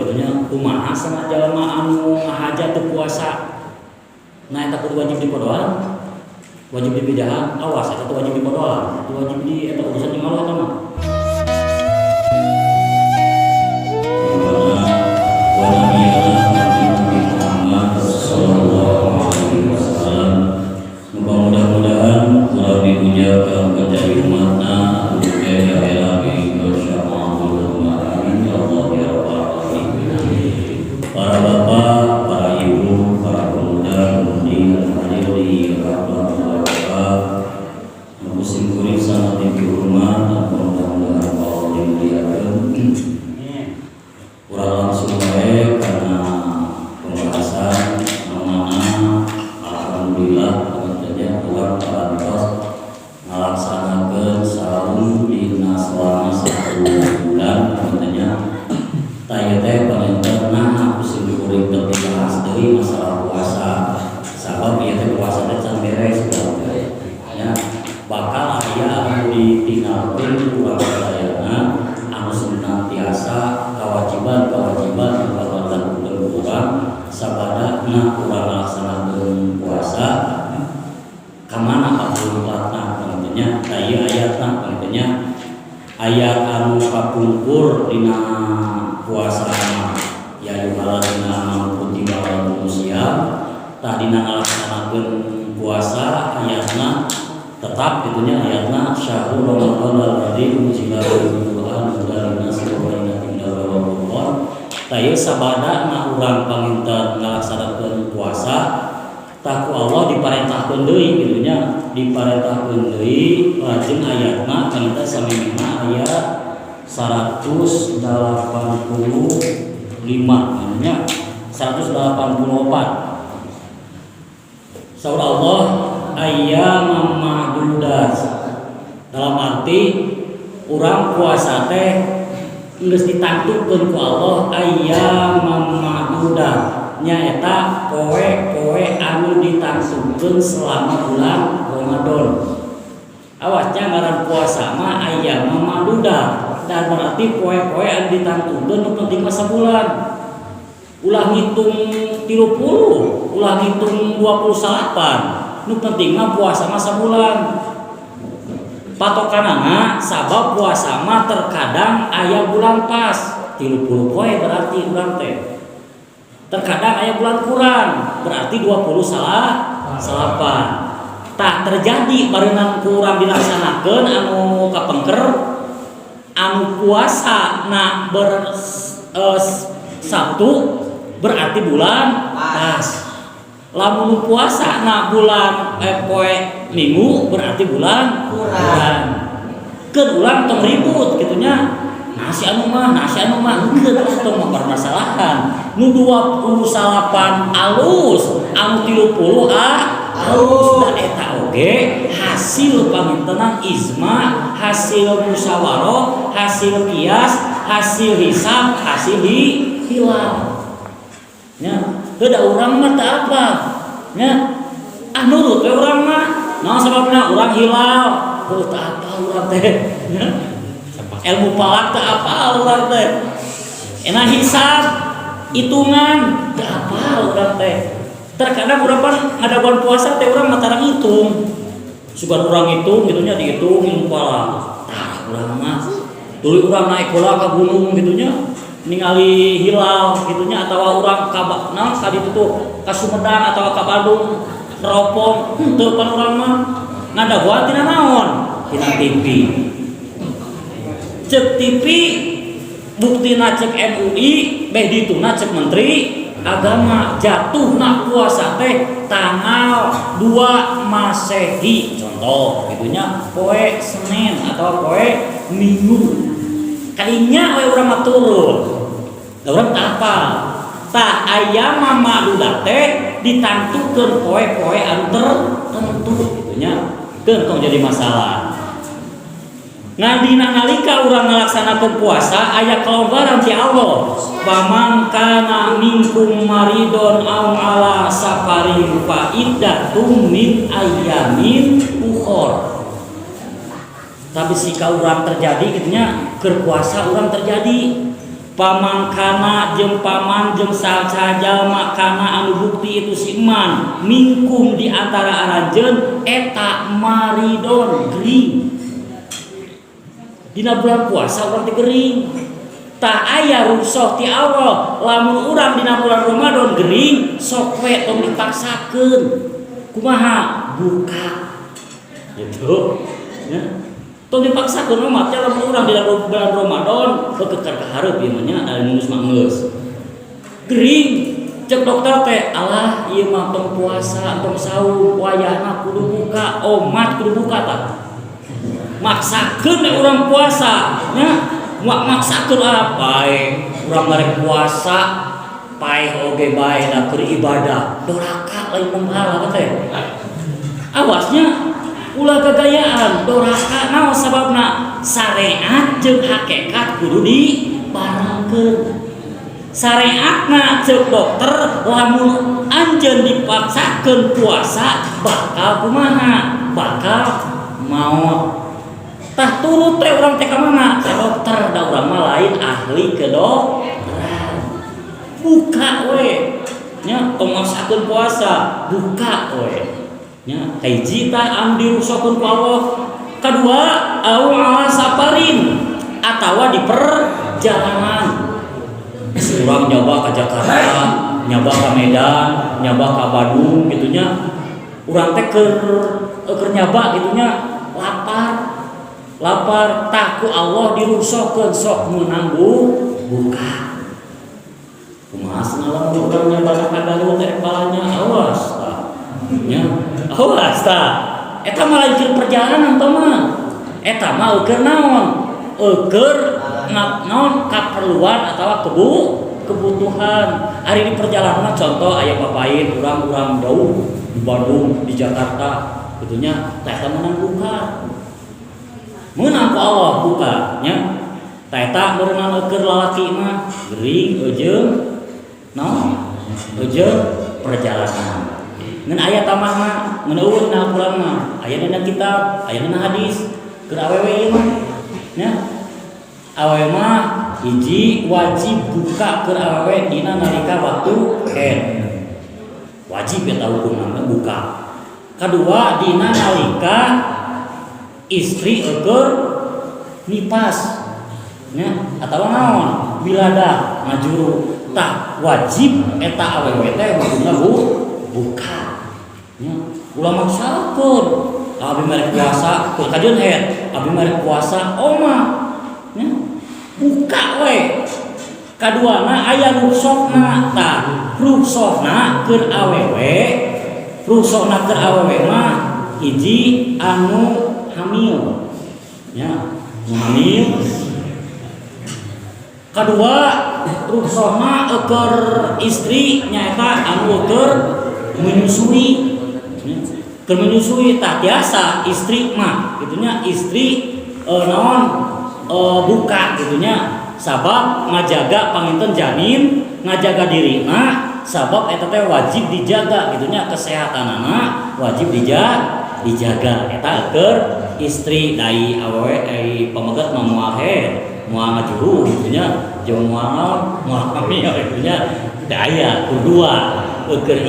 Contohnya kumaha sama jalma anu ngahajat teu puasa. Nah eta kudu wajib dipodoan, wajib dibidahan, awas eta teh wajib dipodoan, itu wajib di eta urusan jeung Allah eta mah. Mudah-mudahan ulah dipuja ka menjadi umatna ya ilahi amin ya Allah ya rabbal alamin. Para bapak, para ibu, para pemuda, pemudi dan hadirin rahmatullah, musim kuring sangat dihormat dan mudah-mudahan Allah dimuliakan. Urang langsung wae karena pembahasan mana alhamdulillah urang parantos ngalaksanakeun saum dina selama 1 bulan katanya taya teh panenterna kudu kuring teu dibahas deui masalah puasa sabab ieu teh puasa teh can beres ya bakal aya anu ditinggalkeun urang sadayana anu senantiasa kewajiban-kewajiban anu bakal dilakukeun urang sabadana urang ngalaksanakeun puasa kamana kapungkurna pentingnya taya ayatna pentingnya ayat anu kapungkur dina puasa ya yuhaladzina kutiba alaikum syiyam tah dina ngalaksanakeun puasa ayatna tetap gitunya ayatna syahrul ramadan alladzi unzila fihi al-Qur'an hudan lin-nasi wa bayyinatin minal huda wal furqan taya sabadana urang panginten ngalaksanakeun puasa taku Allah diparentahkeun deui gitunya diparentahkeun deui lajeng ayatna kana samemehna ayat 185 namanya 184 saur Allah ayyamam ma'dudat dalam arti urang puasa teh geus ditantukeun ku Allah ayyamam ma'dudat nyaeta poe-poe anu ditantukeun selama bulan Ramadan. Awasnya ngaran puasa mah ayyam ma'dudat dan berarti poe-poe anu ditantukeun nu penting mah sabulan. Ulah ngitung 30, ulah ngitung 28. Nu penting mah puasa mah sabulan. Patokanana sabab puasa mah terkadang aya bulan pas 30 poe berarti urang teh. Terkadang aya bulan kurang berarti 20 salapan tak terjadi barengan kurang dilaksanakeun anu kapengker anu puasa na Sabtu berarti bulan pas lamun puasa na bulan poe Minggu berarti bulan kurang keun ulang tong ribut gitunya nasi anu mah heuh tong permasalahan nu 28 alus anu 30 alus dan eta oge hasil pangintenan ijma hasil musyawarah hasil qiyas hasil hisab hasil hilal nya heuda urang mah teu apa nya nurut we urang mah naon sababna urang hilal heuh teu apa urang teh nya ilmu palak teu apa urang teh ena hisab hitungan teu apa urang teh terkadang urang pan ngadaguan puasa teh urang mah tarang hitung sugan urang hitung gitunya dihitung ilmu palak tah urang mah tuluy urang naik bola ka gunung gitunya ningali hilal gitunya atawa urang ka naon ka ditu tuh ka Sumedang atawa ka Bandung neropong teu pan urang mah ngadaguan tina naon tina TV cek TV buktina cek MUI beh dituna cek Menteri Agama jatuhna puasa teh tanggal 2 Masehi contoh gitunya poe Senin atau poe Minggu kalinya we urang mah turun da urang teh apa tah aya ma'dudat teh ditantukeun poe-poe anu tertentu gitunya keun tong jadi masalah. Ngadina nalika urang ngalaksanakeun puasa aya kelonggaran ti Allah. Faman kana minkum maridon aw ala safarin fa iddatum min ayyamin ukhra. Tapi jika urang terjadi gitunya keur puasa urang terjadi pamangkana jeung paman jeung saja makana anu bukti itu si iman mingkum di antara aranjeun eta maridon gering dina bulan puasa urang teh gering tah aya rusuh ti Allah lamun urang dina bulan Ramadan gering sok we tong dipaksakeun kumaha buka gitu ya tong dipaksakeun mah teh lamun urang dina bulan Ramadan kekeker ka hareup ieu mah nya anu geus gering cek dokter teh alah ieu mah tong puasa tong saum wayahna kudu buka omat kudu buka tah maksakeun we urang puasa nya maksakeun bae urang marek puasa paeh oge bae da keur ibadah doraka lain pahala teh awasnya ulah gagayaan doraka naon sababna syariat jeung hakikat kudu dibarengkeun syariatna ceuk dokter lamun anjeun dipaksakeun puasa bakal kumaha bakal maot tah turut teh urang teh ka mana ka dokter da urang mah lain ahli kedokteran buka we nya tong maksakeun puasa buka we nya hiji tah anu dirusakeun ku Allah kadua au ala safarin atawa di perjalanan urang nyoba ka Jakarta nyoba ka Medan nyoba ka Bandung gitu nya urang teh keur nyoba gitu nya lapar takku Allah dirusokkeun sok meunang buka kumaha sanalang urang nyabana ka Garut teh balanya awas tah nya awas tah eta mah lain perjalanan tah mah eta mah keur naon keur naon kaperluan atawa kebutuhan ari di perjalanan contoh aya papain urang jauh di Bandung di Jakarta kitu nya tah eta meunang buka meunang ku Allah buka nya tah eta meunang keur lalaki mah gering eujeum naon eujeum perjalanan ngan aya tamahna ngan eueun na Al-Qur'an mah aya dina kitab aya dina hadis keur awewe ieu mah nya awewe mah hiji wajib buka keur awewe dina nalika waktu haid wajib eta hukumna buka kadua dina nalika istri eueur nipas nya atawa naon wilada ngajuru tah wajib eta awewe teh hukumna buka nya ulah maksakeun abi marek puasa keur kajeun haid abi marek puasa omah nya buka we kaduana aya rukshohna tah rukshohna keur awewe mah hiji anu hamil ya hamil kadua rukshohna keur istri nyaeta anu keur menyusui keur menyusui tah biasa istri mah gitunya istri naon buka gitunya sabab ngajaga panginten janin ngajaga dirina sabab eta teh wajib dijaga gitunya kesehatanana wajib dijaga eta keur istri dai awewe ai pamegat mah moal haid moal ngajuru gitunya jeung moal hamil gitunya daya kedua keur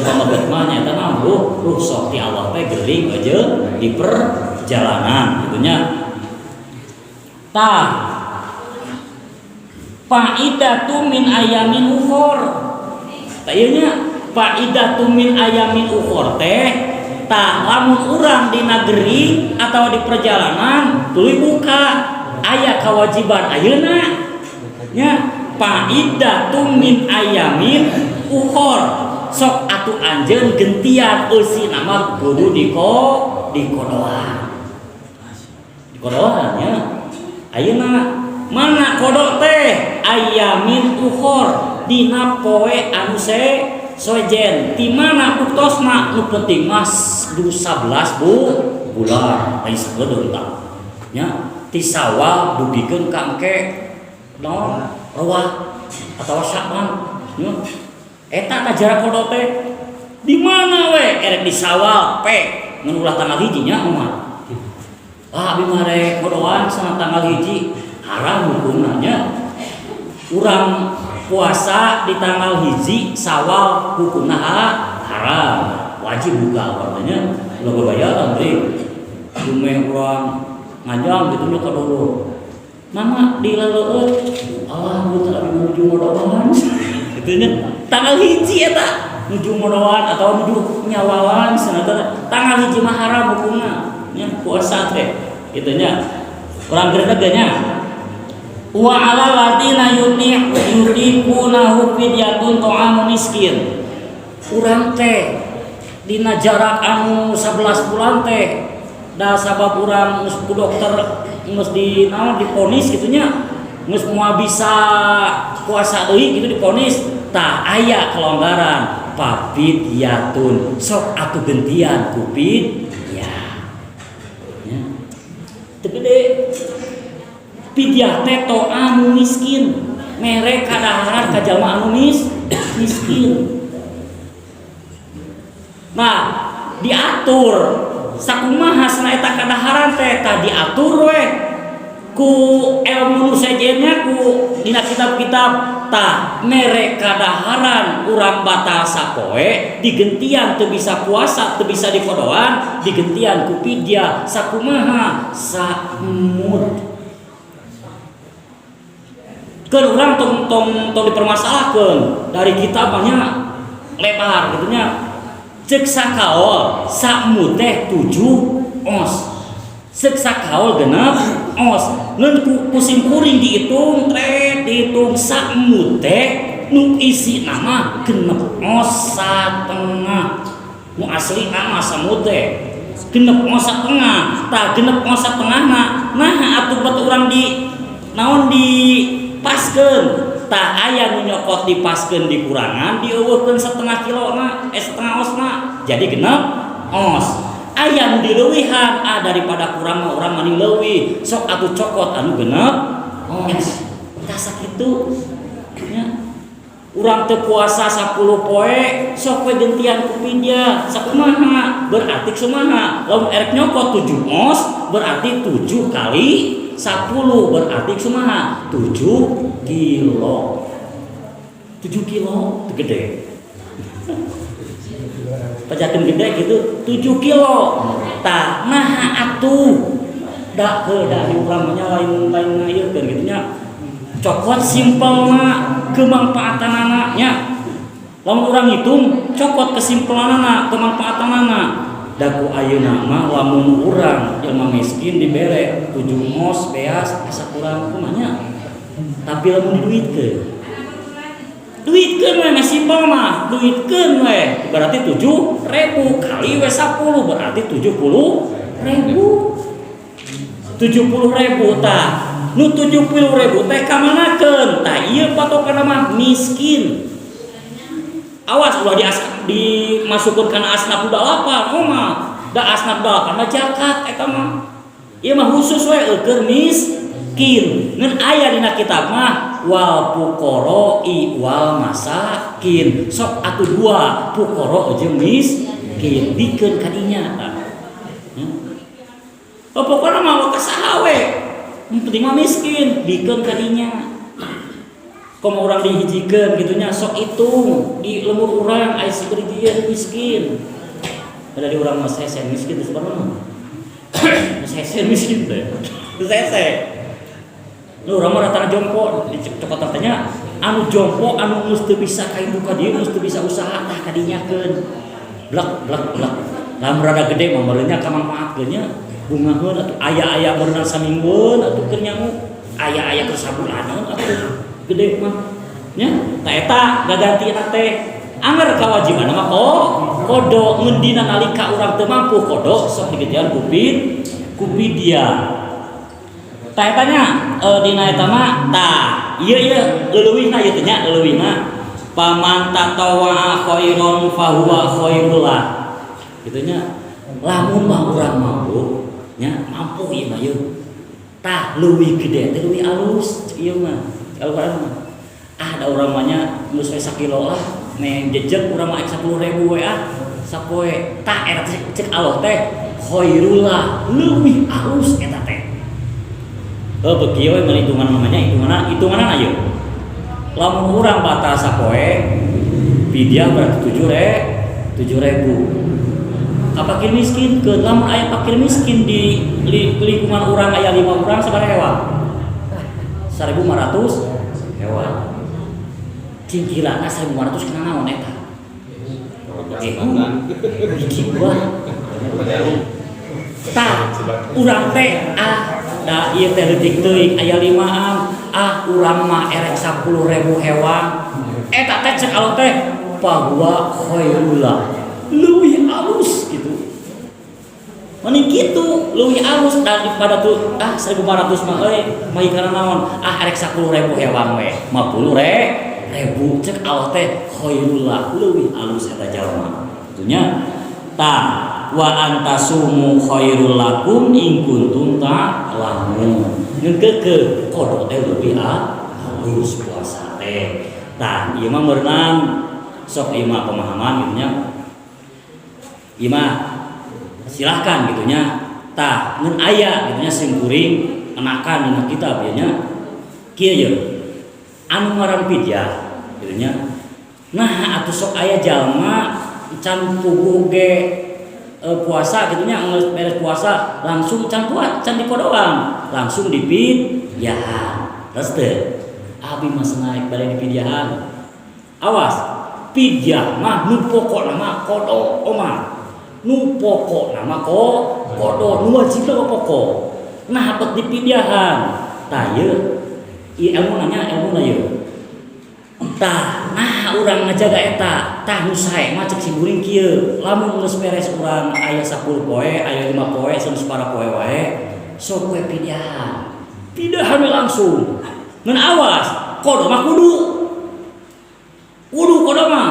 pamegat mah nya eta mah rukhsah ti Allah teh geuring aja di perjalanan gitunya tah faidatu min ayamin ukhur tah ieu nya faidatu min ayamin ukhur teh tah lamun urang di negeri atau di perjalanan tuluy buka aya kewajiban ayeuna nya faidatu min ayamin ukhur sok atuh anjeun gentian eusina mah kudu dikodoan nya ayeuna mana kodok teh ayamin ukhur dina poe anu sojen di mana puktosna nu penting mas 11 bulan ai sagedeung tah nya ti Sawal dugikeun ka engke naon Rewah atawa Sya'ban nya eta jarak kodok teh di mana we erek di Sawal pe mun ulah tanggal 1 nya mah abi mare kodoan sana tanggal 1 haram hukumna nya urang puasa di tanggal hiji Syawal hukumna haram, wajib buka artinya lo bayaran beri dumeh urang ngajang gitu nya dulu mama dilaleut Allah buta abi menuju modoan gitu nya tanggal hiji eta menuju modoan atau menuju nyawawan sanata tanggal hiji mah haram hukumna nya puasa teh kitu nya urang geregenya wa 'alal ladina yutiqunahu fidyatun ta'amu miskin. Urang teh dina jarak anu 11 bulan teh da sabab urang geus ku dokter geus diponis kitu nya geus moal bisa puasa deui kitu diponis tah aya kelonggaran pafidyatun sok atuh gentian ku fidyah nya teu gede pidyah teh to'amu miskin mere kadaharan ka jalma anu miskin. Nah diatur sakumaha sana eta kadaharan teh tah diatur we ku ilmu nu sejennya ku dina kitab-kitab tah mere kadaharan urang batal sapoe digentian teu bisa puasa teu bisa dipodoan digentian ku pidyah sakumaha samud. Keun urang tong dipermasalahkeun dari kitabnya lebar gitunya ceuk sakaol sakmu teh 7 os ceuk sakaol 6 os ngeun kusim kuring dihitung dihitung sakmu teh nu isi nama 6 os satengah nu asli nama samud teh 6 os satengah tah 6 os satengahna nah atuh bet urang di naon di paskeun tah aya nu nyokot dipaskeun dikurangan dieuweuhkeun setengah kilona setengah osna jadi 6 os aya nu dileuwihan daripada kurang mah urang mani leuwih sok atuh cokot anu 6 os tah sakitu nya urang teu puasa 10 poe sok we gentian ku pidyah sakumaha berarti kumaha lamun erek nyokot 7 os berarti 7 kali 10 berarti kumaha 7 kilo 7 kilo gede pajakeun gede gitu 7 kilo tah naha atuh da di urang nya lain ngayeurkeun kitu nya cokot simpel mah kemanfaatanana nya lamun urang hitung cokot kesimpulanana kemanfaatanana da ku ayeuna mah lamun urang jelema miskin dibere 7 os beas asa kurang kumanya tapi lamun duitkeun we simpel mah duitkeun we berarti 7.000 kali we 10 berarti 70.000 tah nu 70.000 teh kamanakeun tah ieu patokanna mah miskin. Awas ulah dimasukkeun kana asnaf 8 mah da asnaf 8 mah zakat eta mah ieu mah khusus we keur miskin ngan aya dina kitab mah wal fuqara'i wal masakin sok atuh 2 fuqara jeung miskin dikeun ka dinya tah pokona mah kasaha we penting mah miskin dikeun ka dinya komo urang dihijikeun gitunya sok hitung di lemur urang aya sageurigian miskin ada di urang mah sesen miskin teh sabarana sesen miskin teh sese nu urang mah rata jompo cokot tanya anu jompo anu geus teu bisa kaitu ka dieu geus teu bisa usaha tah ka dinyakeun blek lamun rada gede mah meureunnya kamangpaatkeun nya bungaheun atuh aya berenang saminggueun atuh keur nyangu aya keur sabulanan atuh gede mah nya tah eta gagantina teh anger kawajiban mah kodo ngeun dina nalika urang teu mampu kodo sok digedean ku pidyah tah eta nya dina eta mah tah ieu leuwihna ieu teh nya leuwihna paman tatawwa khairon fahuwa khairul lah kitu nya lamun mah urang mampu nya mampu ieu mah ieu tah leuwih gede teh leuwih alus ieu mah Al-Quran ada urang mah nya geus we sakilo lah neng jejeg urang mah 10.000 we sapoe tah eta cek Allah teh khairul lah leuwih alus eta teh beuki we meureun hitungan namanya hitunganan ayeuna lamun urang batal sapoe pidyah berarti 7.000 fakir miskin ke lamun aya fakir miskin di lingkungan urang aya 5 urang sabaraha 1.500 hewan cingkilana 1.500 kena naon eta biji buah tah urang teh da ieu teh leutik teuing aya 5an urang mah erek 10.000 hewan eta teh cek alo teh bahwa khairullah leuwih alus gitu mending kitu leuwih alus daripada tuh 1.500 mah mah karena naon erek 10.000 hewan we 50.000 cek alo teh khairullah leuwih alus eta jalma itunya tah wa antasumu khairul lakum in kuntum ta'lamun ngeukeun kodok teh leuwih alus puasa teh tah ieu mah meunang sok ieu mah pemahaman gitunya ieu mah silahkan gitunya tah mun aya gitunya sing kuring enakan dina kitab ieu nya kieu ye anu ngaran pidyah gitunya nah atuh sok aya jalma can puguh ge puasa gitunya geus beres puasa langsung can dikodoan langsung dipidyahan terus teh abi mah naik bade dipidyahan awas pidyah mah nu pokokna mah kodo nu pokokna mah kodo nu wajib mah pokok nah bet dipidyahan tah ieu ilmu na ieu tah nah urang ngajaga eta tah nu sae mah cek simburing kieu lamun geus beres urang aya 10 poe aya 5 poe sanes para poe wae sok we pidyahan langsung ngan awas kodo mah kudu kodo mah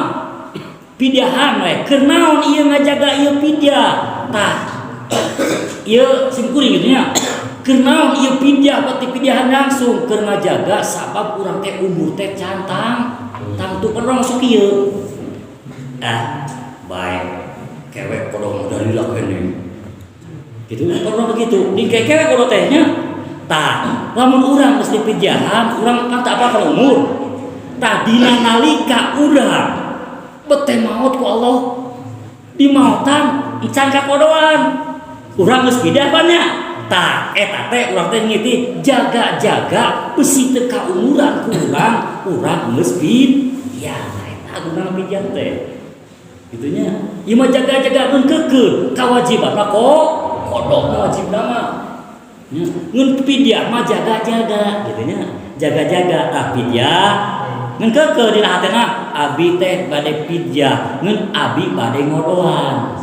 pidyahan we keur naon ieu ngajaga ieu pidyah tah ieu simkuring gitu nya keur naon ieu pidyah pati pidyahan langsung keur ngajaga sabab urang teh umur teh cantang tangtu perong sok ieu baik kewek kodong dari lah kene gitu perong begitu di kewek kodong tehnya tah lamun urang geus dipidyahan urang kan tak apa kalau umur tah dina nalika urang bete maot ku Allah di mautan can kakodoan urang geus pidyah banyak tah eta teh urang teh ngiti jaga-jaga besi teu kaumuran ku urang geus pidyah eta guna pidyah teh gitunya ieu mah jaga-jaga mun keukeuh kawajiban mah kodok wajibna mah ngun pidyah mah jaga-jaga gitunya jaga-jaga tah pidyah ngun keukeuh dina hatena abi teh bade pidyah ngun abi bade ngodoan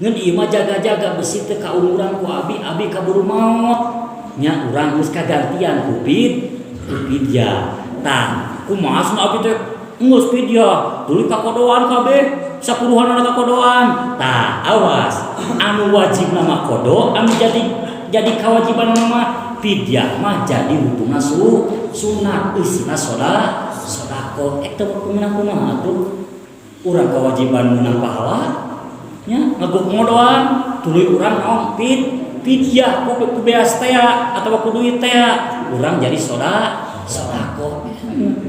ngun ieu mah jaga-jaga besi teu kaumuran ku abi kaburu maot nya urang geus kagantian ku pidyah tah kumaha sun abi teh geus pidyah tuluy kakodoan kabeh sapuluhan anak kakodoan tah awas anu wajibna mah kodo anu jadi kewajiban mah pidyah mah jadi hukumna sunat isina sedekah eta kumaha tuh urang kewajiban meunang pahala nya ngaguk ngodoan tuluy urang naon pidyah ku beas teh atawa ku duit teh urang jadi sedekah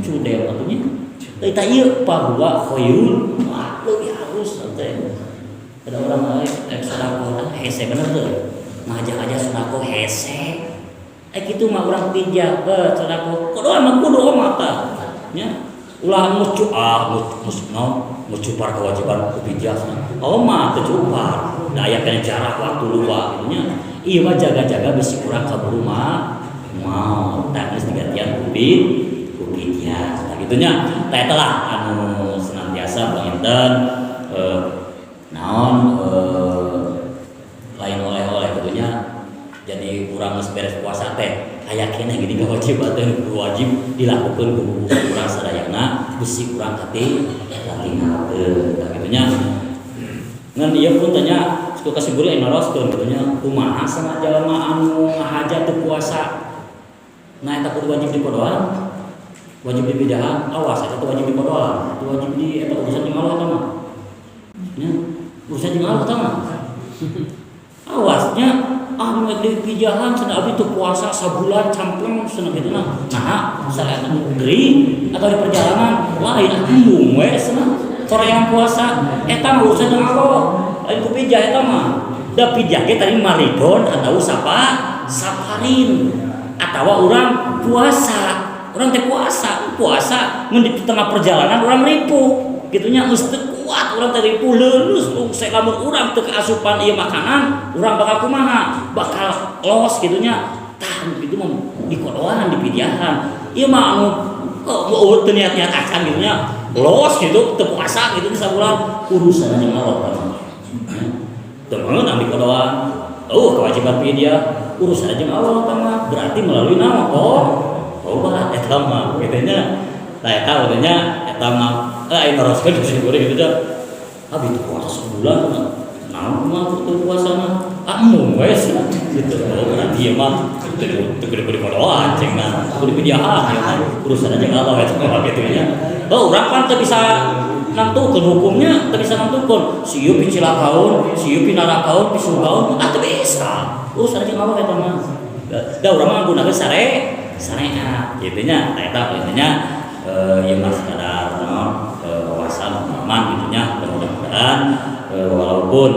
cudel atunya eta ieu bahwa khairul leuwih halus teh ada orang lain sedekah hese bener teh ngajak-ngajak sedekah hese kitu mah urang pidyah sedekah kudu mah kudu mata nya ulah ngucupar kewajiban ku pidyah mah teu cupar da aya kana jarak waktu lupa gitu nya ieu mah jaga-jaga bisi urang kaburu mah mau tah geus digantian ku pidyah gitunya tah eta lah anu senantiasa panginten naon lain oleh-oleh gitunya jadi urang geus beres puasa teh aya keneh gini wajib teh wajib dilakukeun ku urang sadayana bisi urang kati latingakeun tah gitunya ngan ieu pun tanya suku kasiburi naroskeun gitunya kumaha sama jalma anu ngahajat teu puasa nah eta kudu wajib dikodoan wajib dipidyahan awas eta wajib dikodoan wajib di eta urusan jeung Allah eta mah nya urusan jeung Allah eta mah awasnya nu pijahan cenah abdi teu puasa sabulan campleng cenah kitu nah saya deui atau di perjalanan lain embung we cenah toreang puasa eta mah urusan jeung Allah lain ku pijah eta mah da pijah ge tadi maridon atau saparin atawa urang puasa urang teh puasa mun di tengah perjalanan urang ripuh gitunya geus teu kuat urang teh ripuh leulus saya lamun urang teu kaasupan ieu makanan urang bakal kumaha bakal los gitunya tah kitu mah dikodoan dipidiahan ieu mah anu teu niat-niat acan gitunya los gitu teu puasa gitu sabulan urusan jeung Allah teman ambil kodoan kewajiban pidia urusan jeung Allah tama berarti melalui nama tobat eta mah kitanya tah eta urangnya eta mah aya teruskeun di goreng gitu dah abi teu puasa sebulan naon mah teu puasana emu we gitu berarti ieu mah teu kudu kodoan cenah kudu pidiahan ya urusan jeung Allah eta gitu nya urang kan teu bisa nantukeun hukumnya teu bisa nantukeun sieu picilakaun sieu pinarakaun pisugaun teu bisa urusan jeung Allah eta mah da urang mah gunakeun syariat gitu nya eta intinya ieu mah sekadar wawasan pemahaman gitu nya mudah-mudahan walaupun